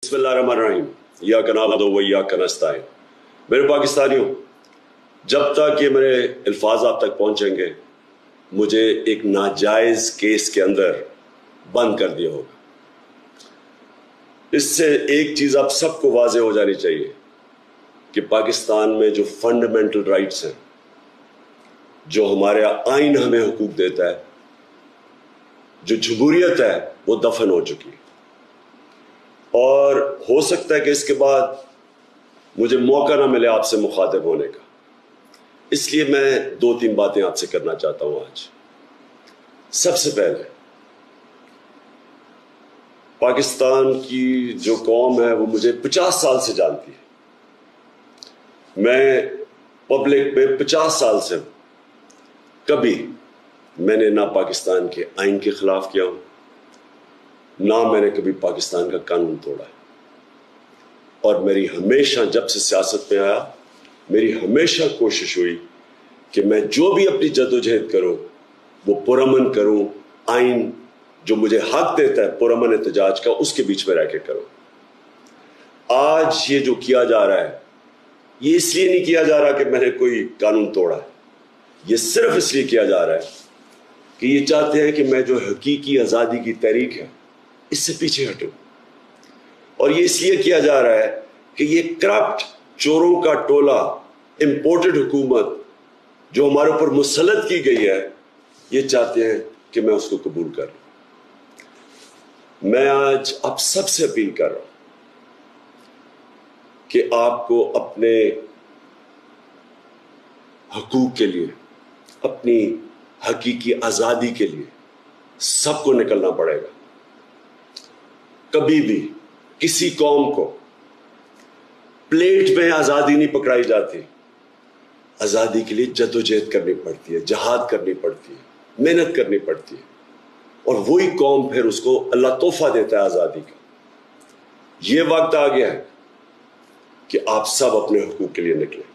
बिस्मिल्लाहिर्रहमानिर्रहीम। इय्याका नअबुदु व इय्याका नस्तईन। मेरे पाकिस्तानियों, जब तक ये मेरे अल्फाज आप तक पहुंचेंगे, मुझे एक नाजायज केस के अंदर बंद कर दिया होगा। इससे एक चीज आप सबको वाज़ेह हो जानी चाहिए कि पाकिस्तान में जो फंडामेंटल राइट्स हैं, जो हमारे आइन हमें हुकूक देता है, जो जमहूरियत है, वो दफन हो चुकी है। और हो सकता है कि इसके बाद मुझे मौका ना मिले आपसे मुखातिब होने का, इसलिए मैं 2-3 बातें आपसे करना चाहता हूं आज। सबसे पहले, पाकिस्तान की जो कौम है वो मुझे 50 साल से जानती है। मैं पब्लिक में 50 साल से हूं। कभी मैंने ना पाकिस्तान के आइन के खिलाफ किया हूं, ना मैंने कभी पाकिस्तान का कानून तोड़ा है। और मेरी हमेशा, जब से सियासत में आया, मेरी हमेशा कोशिश हुई कि मैं जो भी अपनी जद्दोजहद करूं वो पुरअमन करूं, आइन जो मुझे हक देता है पुरअमन एहतजाज का, उसके बीच में रह के करूं। आज ये जो किया जा रहा है, ये इसलिए नहीं किया जा रहा कि मैंने कोई कानून तोड़ा है, ये सिर्फ इसलिए किया जा रहा है कि ये चाहते हैं कि मैं जो हकीकी आज़ादी की तहरीक है, इससे पीछे हटूं। और ये इसलिए किया जा रहा है कि ये करप्ट चोरों का टोला, इंपोर्टेड हुकूमत जो हमारे ऊपर मुसल्लत की गई है, ये चाहते हैं कि मैं उसको कबूल कर लूं। मैं आज आप सबसे अपील कर रहा हूं कि आपको अपने हकूक के लिए, अपनी हकीकी आज़ादी के लिए सबको निकलना पड़ेगा। कभी भी किसी कौम को प्लेट में आज़ादी नहीं पकड़ाई जाती। आज़ादी के लिए जद्दोजहद करनी पड़ती है, जहाद करनी पड़ती है, मेहनत करनी पड़ती है, और वही कौम फिर उसको अल्लाह तोहफा देता है आज़ादी का। ये वक्त आ गया है कि आप सब अपने हुकूक के लिए निकलें।